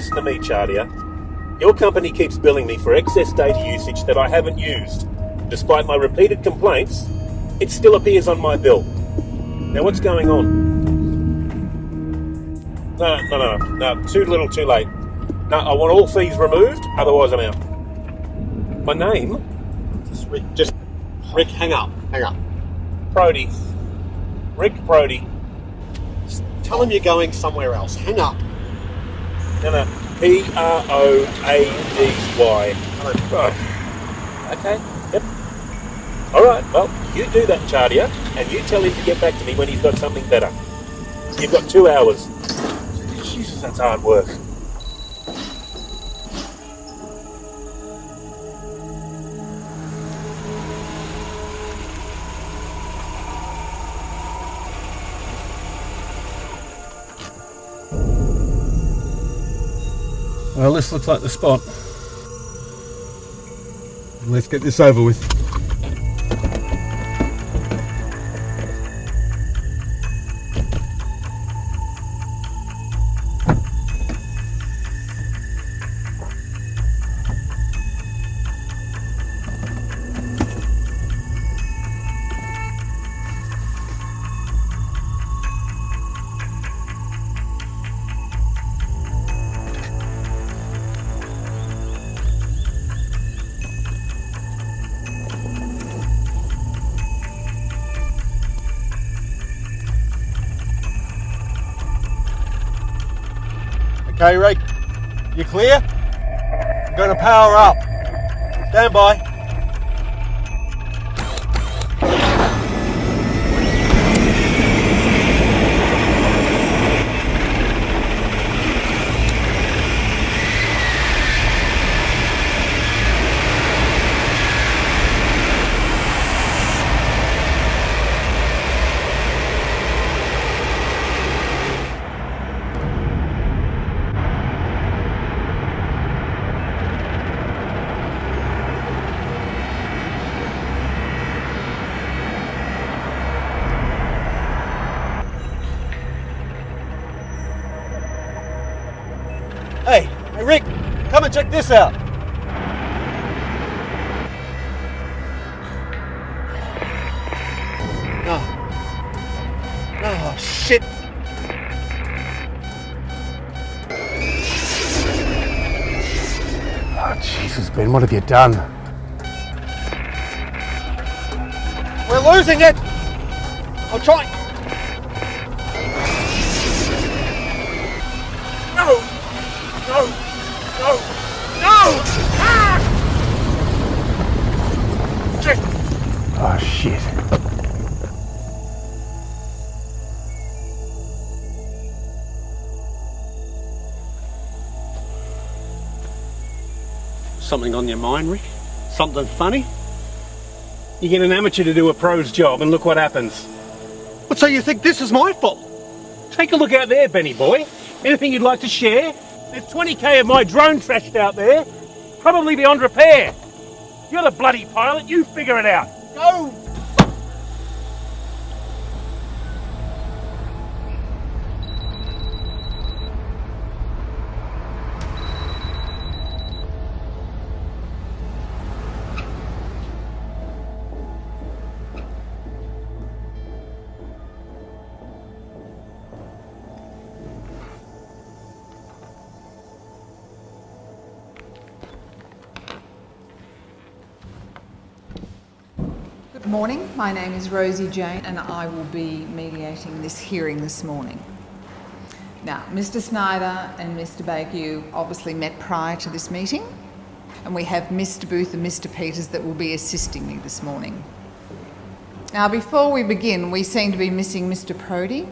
listen to me, Chardia. Your company keeps billing me for excess data usage that I haven't used. Despite my repeated complaints, it still appears on my bill. Now what's going on? No, too little, too late. No, I want all fees removed, otherwise I'm out. My name? Rick, hang up. Prody. Rick Prody. Just tell him you're going somewhere else. Hang up. No. P-R-O-A-D-Y. Okay, yep. Alright, well, you do that, Chardia, and you tell him to get back to me when he's got something better. You've got 2 hours. Jesus, that's hard work. Well, this looks like the spot. Let's get this over with. Okay, Rick, you clear? I'm going to power up. Stand by. Hey, Rick, come and check this out. Oh, shit. Oh, Jesus, Ben, what have you done? We're losing it. I'll try. No! Ah! Shit! Oh, shit. Something on your mind, Rick? Something funny? You get an amateur to do a pro's job and look what happens. What, so you think this is my fault? Take a look out there, Benny boy. Anything you'd like to share? There's 20k of my drone trashed out there. Probably beyond repair. You're the bloody pilot, you figure it out. Go! Good morning, my name is Rosie Jane and I will be mediating this hearing this morning. Now, Mr Snyder and Mr Baker, you obviously met prior to this meeting, and we have Mr Booth and Mr Peters that will be assisting me this morning. Now, before we begin, we seem to be missing Mr Prody.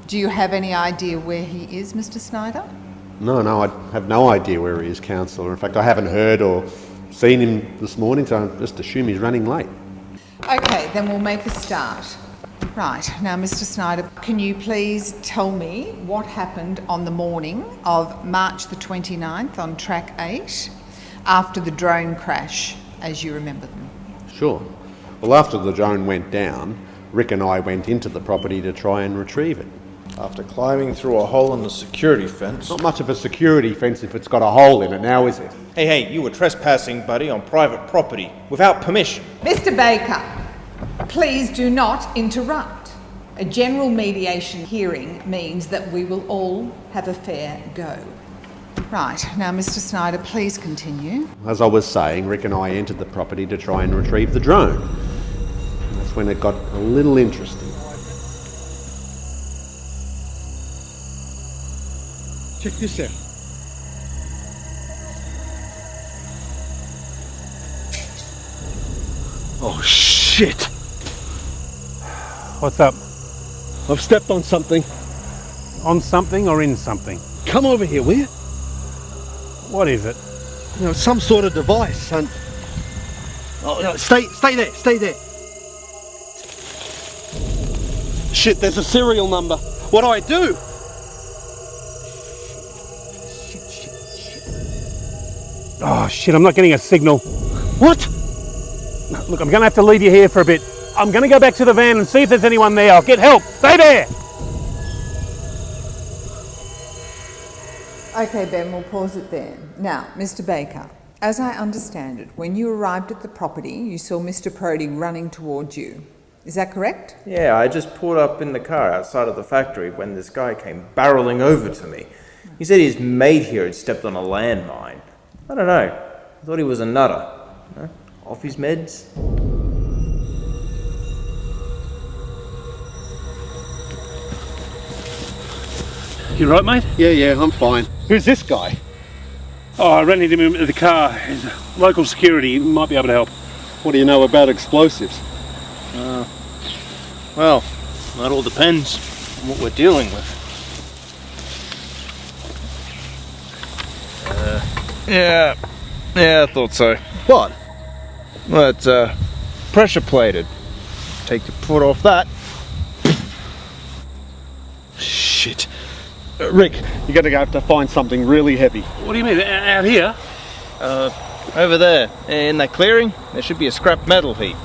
Do you have any idea where he is, Mr Snyder? No, I have no idea where he is, Councillor. In fact, I haven't heard or seen him this morning, so I just assume he's running late. Okay, then we'll make a start. Right, now Mr Snyder, can you please tell me what happened on the morning of March the 29th on track 8 after the drone crash, as you remember them? Sure. Well, after the drone went down, Rick and I went into the property to try and retrieve it. After climbing through a hole in the security fence. Not much of a security fence if it's got a hole in it now, is it? Hey, you were trespassing, buddy, on private property without permission. Mr. Baker, please do not interrupt. A general mediation hearing means that we will all have a fair go. Right, now Mr. Snyder, please continue. As I was saying, Rick and I entered the property to try and retrieve the drone. That's when it got a little interesting. Check this out. Oh shit! What's up? I've stepped on something. On something or in something? Come over here, will you? What is it? You know, some sort of device. And oh no, stay there. Shit, there's a serial number. What do I do? Oh shit, I'm not getting a signal. What? Look, I'm gonna have to leave you here for a bit. I'm gonna go back to the van and see if there's anyone there. I'll get help. Stay there! Okay, Ben, we'll pause it there. Now, Mr. Baker, as I understand it, when you arrived at the property, you saw Mr. Prodie running towards you. Is that correct? Yeah, I just pulled up in the car outside of the factory when this guy came barreling over to me. He said his mate here had stepped on a landmine. I don't know. I thought he was a nutter. Huh? Off his meds? You right, mate? Yeah, I'm fine. Who's this guy? Oh, I ran into him in the car. He's a local security. He might be able to help. What do you know about explosives? Well, that all depends on what we're dealing with. Yeah, I thought so. What? Well, it's pressure plated. Take the foot off that. Shit. Rick, you're going to have to find something really heavy. What do you mean? Out here? Over there, in that clearing, there should be a scrap metal heap.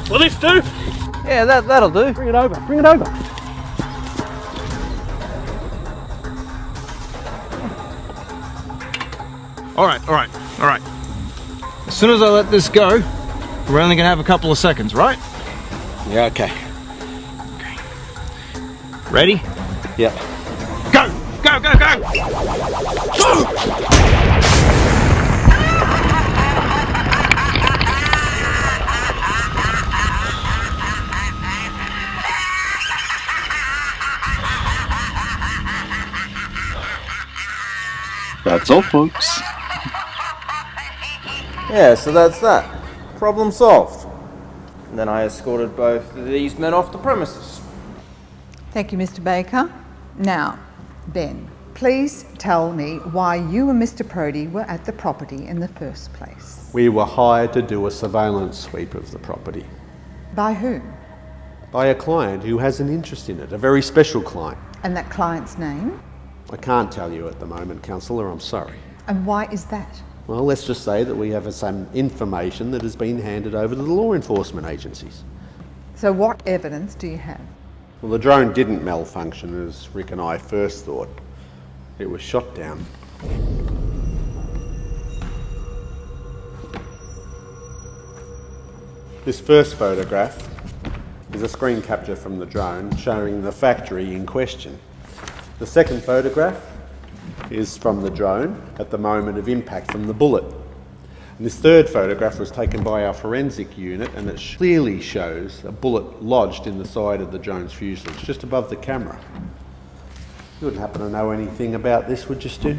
Will this do? Yeah, that'll do. Bring it over. Bring it over. All right. As soon as I let this go, we're only gonna have a couple of seconds, right? Yeah, okay. Ready? Yep. Go! That's all, folks. Yeah, so that's that. Problem solved. And then I escorted both of these men off the premises. Thank you, Mr. Baker. Now, Ben, please tell me why you and Mr. Prodie were at the property in the first place. We were hired to do a surveillance sweep of the property By whom? by a client who has an interest in it, a very special client. And that client's name? I can't tell you at the moment, Councillor, I'm sorry. And why is that? Well, let's just say that we have some information that has been handed over to the law enforcement agencies. So what evidence do you have? Well, the drone didn't malfunction as Rick and I first thought. It was shot down. This first photograph is a screen capture from the drone showing the factory in question. The second photograph is from the drone at the moment of impact from the bullet. And this third photograph was taken by our forensic unit, and it clearly shows a bullet lodged in the side of the drone's fuselage, just above the camera. You wouldn't happen to know anything about this, would you, Stu?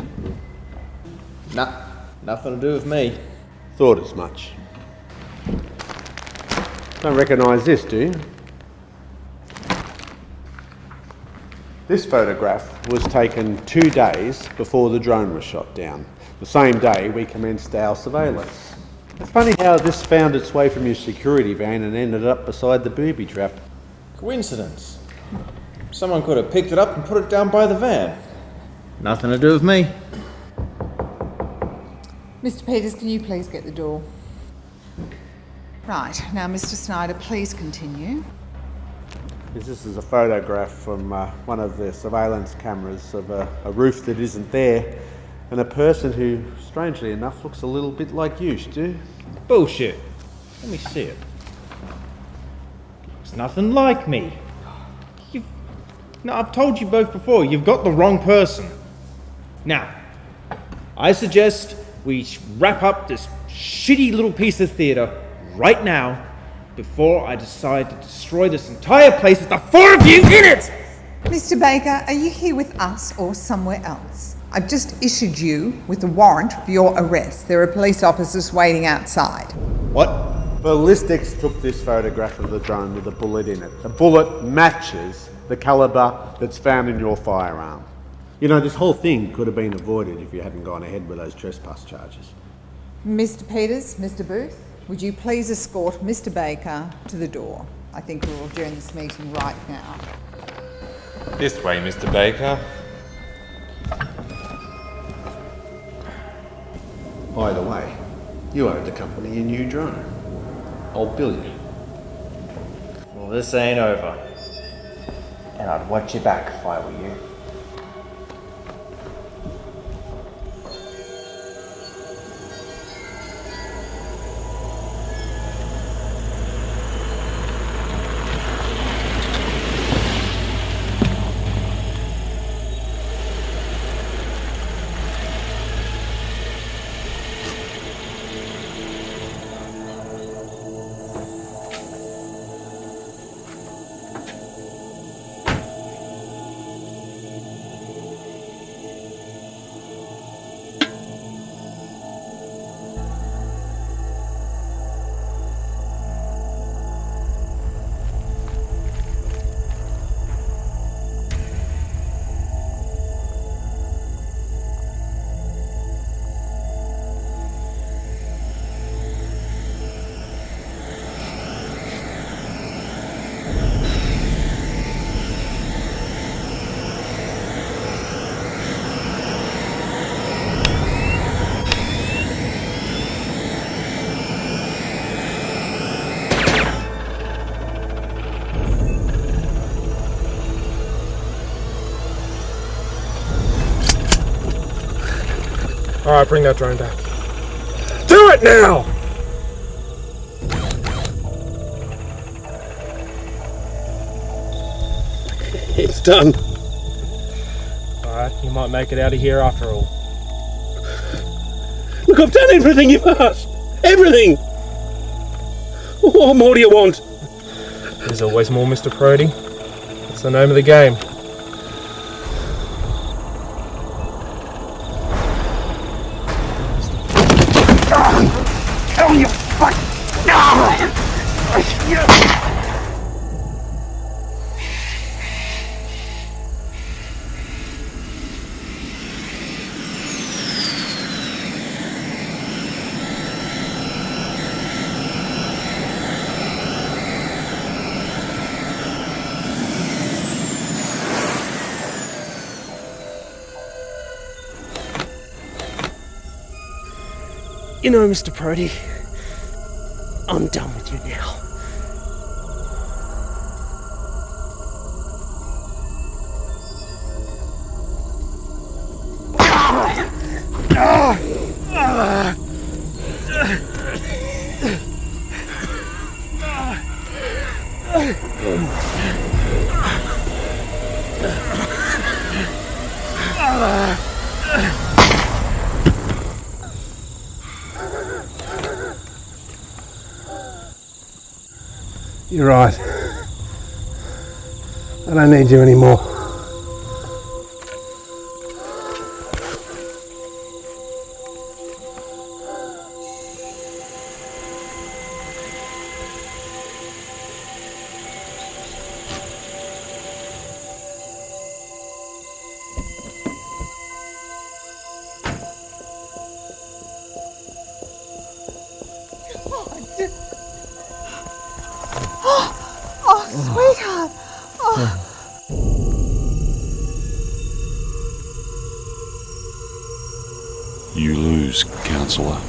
Nah, nothing to do with me. Thought as much. Don't recognise this, do you? This photograph was taken 2 days before the drone was shot down. The same day we commenced our surveillance. It's funny how this found its way from your security van and ended up beside the booby trap. Coincidence. Someone could have picked it up and put it down by the van. Nothing to do with me. Mr. Peters, can you please get the door? Right, now Mr. Snyder, please continue. This is a photograph from one of the surveillance cameras of a roof that isn't there, and a person who, strangely enough, looks a little bit like you, Stu. Bullshit. Let me see it. It's nothing like me. No, I've told you both before, you've got the wrong person. Now, I suggest we wrap up this shitty little piece of theatre right now before I decide to destroy this entire place with the four of you in it! Mr. Baker, are you here with us or somewhere else? I've just issued you with a warrant for your arrest. There are police officers waiting outside. What? Ballistics took this photograph of the drone with a bullet in it. The bullet matches the calibre that's found in your firearm. You know, this whole thing could have been avoided if you hadn't gone ahead with those trespass charges. Mr. Peters, Mr. Booth, would you please escort Mr. Baker to the door? I think we'll adjourn this meeting right now. This way, Mr. Baker. By the way, you owe the company a new drone. I'll bill you. Well, this ain't over. And I'd watch your back if I were you. Alright, bring that drone back. Do it now! It's done. Alright, you might make it out of here after all. Look, I've done everything you've asked. Everything. What more do you want? There's always more, Mr. Proddy. That's the name of the game. You know, Mr. Proddy, I'm done with you now. You're right. I don't need you anymore. Sweetheart! Oh. You lose, Counselor.